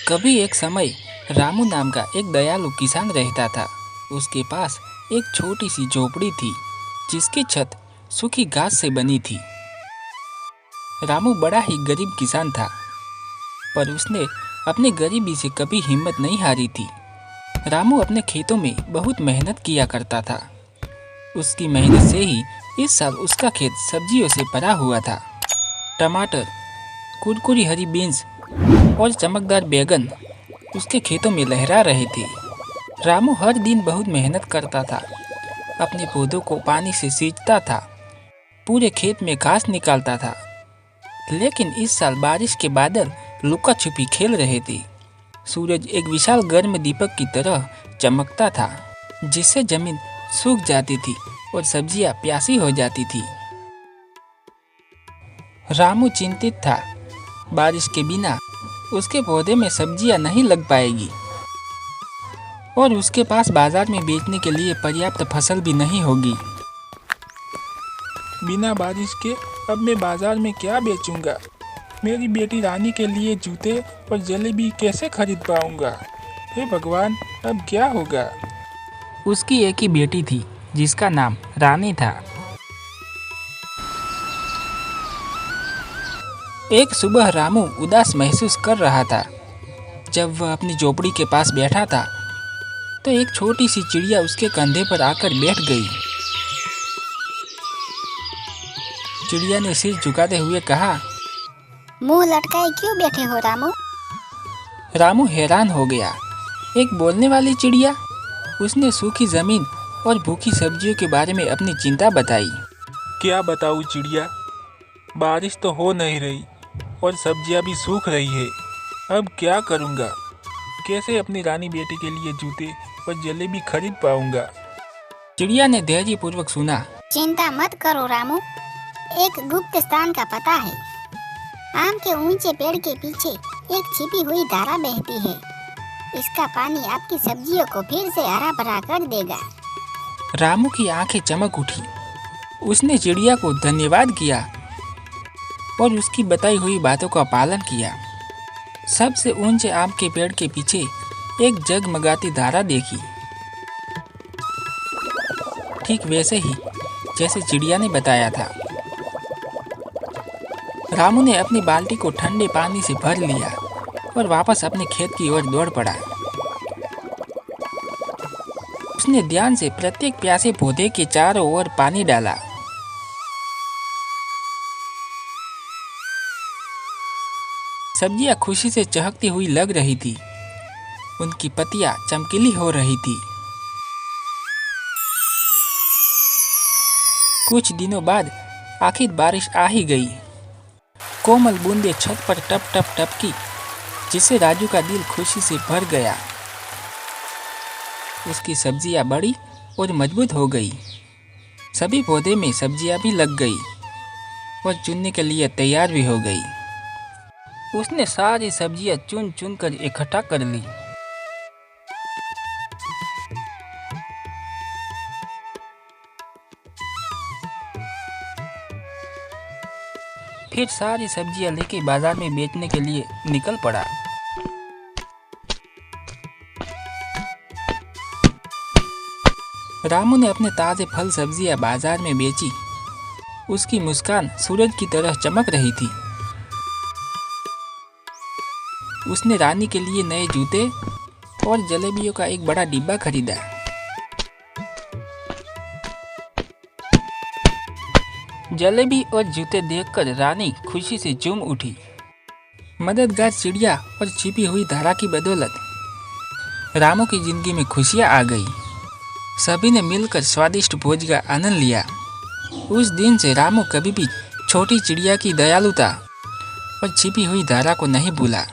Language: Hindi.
कभी एक समय रामू नाम का एक दयालु किसान रहता था। उसके पास एक छोटी सी झोपड़ी थी जिसकी छत सूखी घास से बनी थी। रामू बड़ा ही गरीब किसान था, पर उसने अपनी गरीबी से कभी हिम्मत नहीं हारी थी। रामू अपने खेतों में बहुत मेहनत किया करता था। उसकी मेहनत से ही इस साल उसका खेत सब्जियों से भरा हुआ था। टमाटर, कुरकुरी हरी बीन्स और चमकदार बैगन उसके खेतों में लहरा रहे थे। रामू हर दिन बहुत मेहनत करता था, अपने पौधों को पानी से सींचता था, पूरे खेत में घास निकालता था। लेकिन इस साल बारिश के बादल लुका छुपी खेल रहे थे। सूरज एक विशाल गर्म दीपक की तरह चमकता था, जिससे जमीन सूख जाती थी और सब्जियां प्यासी हो जाती थी। रामू चिंतित था, बारिश के बिना उसके पौधे में सब्जियां नहीं लग पाएगी और उसके पास बाजार में बेचने के लिए पर्याप्त फसल भी नहीं होगी। बिना बारिश के अब मैं बाजार में क्या बेचूंगा? मेरी बेटी रानी के लिए जूते और जलेबी कैसे खरीद पाऊंगा? हे भगवान, अब क्या होगा? उसकी एक ही बेटी थी जिसका नाम रानी था। एक सुबह रामू उदास महसूस कर रहा था। जब वह अपनी झोपड़ी के पास बैठा था तो एक छोटी सी चिड़िया उसके कंधे पर आकर बैठ गई। चिड़िया ने सिर झुकाते हुए कहा, मुंह लटकाए क्यों बैठे हो रामू? रामू हैरान हो गया। एक बोलने वाली चिड़िया? उसने सूखी जमीन और भूखी सब्जियों के बारे में अपनी चिंता बताई। क्या बताऊँ चिड़िया, बारिश तो हो नहीं रही और सब्जियां भी सूख रही है। अब क्या करूँगा? कैसे अपनी रानी बेटी के लिए जूते और जलेबी खरीद पाऊंगा? चिड़िया ने धैर्यपूर्वक सुना। चिंता मत करो रामू, एक गुप्त स्थान का पता है। आम के ऊंचे पेड़ के पीछे एक छिपी हुई धारा बहती है। इसका पानी आपकी सब्जियों को फिर से हरा भरा कर देगा। रामू की आंखें चमक उठी। उसने चिड़िया को धन्यवाद किया और उसकी बताई हुई बातों का पालन किया। सबसे ऊंचे आम के पेड़ के पीछे एक जगमगाती धारा देखी, ठीक वैसे ही जैसे चिड़िया ने बताया था। रामू ने अपनी बाल्टी को ठंडे पानी से भर लिया और वापस अपने खेत की ओर दौड़ पड़ा। उसने ध्यान से प्रत्येक प्यासे पौधे के चारों ओर पानी डाला। सब्जियां खुशी से चहकती हुई लग रही थी। उनकी पत्तियां चमकीली हो रही थी। कुछ दिनों बाद आखिर बारिश आ ही गई। कोमल बूंदें छत पर टप टप टपकी, जिससे राजू का दिल खुशी से भर गया। उसकी सब्जियां बड़ी और मजबूत हो गई। सभी पौधे में सब्जियां भी लग गई और चुनने के लिए तैयार भी हो गई। उसने सारी सब्जियां चुन चुन कर इकट्ठा कर ली। फिर सारी सब्जियां लेके बाजार में बेचने के लिए निकल पड़ा। रामू ने अपने ताजे फल सब्जियां बाजार में बेची। उसकी मुस्कान सूरज की तरह चमक रही थी। उसने रानी के लिए नए जूते और जलेबियों का एक बड़ा डिब्बा खरीदा। जलेबी और जूते देखकर रानी खुशी से झूम उठी। मददगार चिड़िया और छिपी हुई धारा की बदौलत रामू की जिंदगी में खुशियां आ गई। सभी ने मिलकर स्वादिष्ट भोज का आनंद लिया। उस दिन से रामू कभी भी छोटी चिड़िया की दयालुता और छिपी हुई धारा को नहीं भूला।